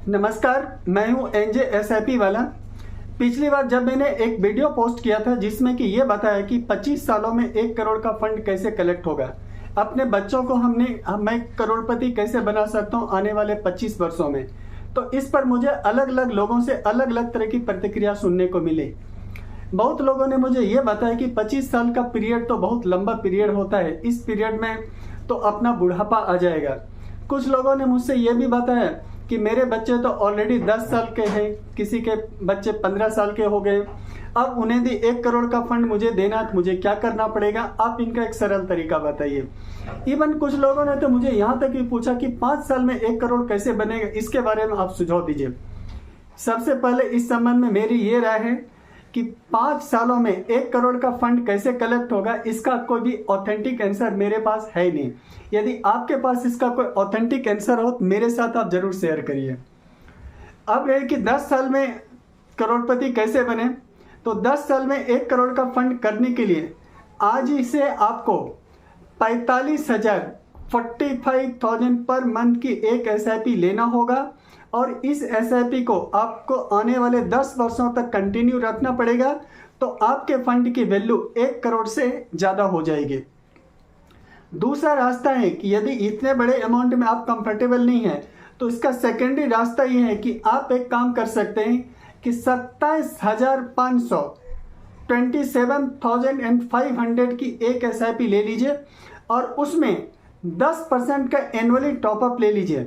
नमस्कार, मैं हूं एनजे एसआईपी वाला। पिछली बार जब मैंने एक वीडियो पोस्ट किया था जिसमें कि ये बताया कि 25 सालों में 1 करोड़ का फंड कैसे कलेक्ट होगा, अपने बच्चों को मैं करोड़पति कैसे बना सकता हूं आने वाले 25 वर्षों में। तो इस पर मुझे अलग अलग लोगों से अलग अलग तरह की प्रतिक्रिया सुनने को मिली। बहुत लोगों ने मुझे ये बताया कि 25 साल का पीरियड तो बहुत लंबा पीरियड होता है, इस पीरियड में तो अपना बुढ़ापा आ जाएगा। कुछ लोगों ने मुझसे ये भी बताया कि मेरे बच्चे तो ऑलरेडी 10 साल के हैं, किसी के बच्चे 15 साल के हो गए, अब उन्हें भी 1 करोड़ का फंड मुझे देना है तो मुझे क्या करना पड़ेगा, आप इनका एक सरल तरीका बताइए। इवन कुछ लोगों ने तो मुझे यहाँ तक भी पूछा कि 5 साल में 1 करोड़ कैसे बनेगा, इसके बारे में आप सुझाव दीजिए। सबसे पहले इस संबंध में मेरी ये राय है कि 5 सालों में 1 करोड़ का फंड कैसे कलेक्ट होगा, इसका कोई भी ऑथेंटिक आंसर मेरे पास है नहीं। यदि आपके पास इसका कोई ऑथेंटिक आंसर हो तो मेरे साथ आप जरूर शेयर करिए। अब है कि 10 साल में करोड़पति कैसे बने, तो 10 साल में 1 करोड़ का फंड करने के लिए आज ही से आपको 45,000 पर मंथ की एक एसआईपी लेना होगा और इस एसआईपी को आपको आने वाले 10 वर्षों तक कंटिन्यू रखना पड़ेगा, तो आपके फंड की वैल्यू 1 करोड़ से ज़्यादा हो जाएगी। दूसरा रास्ता है कि यदि इतने बड़े अमाउंट में आप कंफर्टेबल नहीं हैं तो इसका सेकेंडरी रास्ता ये है कि आप एक काम कर सकते हैं कि 27,500 की एक एसआईपी ले लीजिए और उसमें 10% का एनुअली टॉपअप ले लीजिए,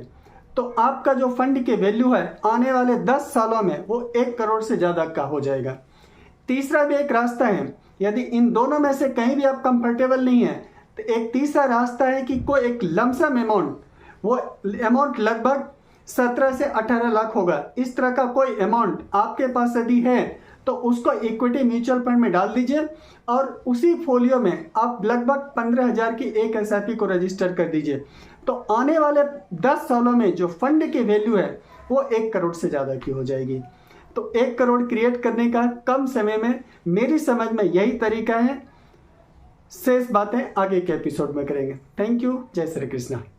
तो आपका जो फंड की वैल्यू है आने वाले 10 सालों में वो 1 करोड़ से ज़्यादा का हो जाएगा। तीसरा भी एक रास्ता है, यदि इन दोनों में से कहीं भी आप कंफर्टेबल नहीं है तो एक तीसरा रास्ता है कि कोई एक लमसम अमाउंट, वो अमाउंट लगभग 17 से 18 लाख होगा, इस तरह का कोई अमाउंट आपके पास यदि है तो उसको इक्विटी म्यूचुअल फंड में डाल दीजिए और उसी फोलियो में आप लगभग 15,000 की एक एसआईपी को रजिस्टर कर दीजिए। तो आने वाले 10 सालों में जो फंड की वैल्यू है वो 1 करोड़ से ज़्यादा की हो जाएगी। तो 1 करोड़ क्रिएट करने का कम समय में मेरी समझ में यही तरीका है। शेष बातें आगे के एपिसोड में करेंगे। Thank you. जय श्री कृष्णा।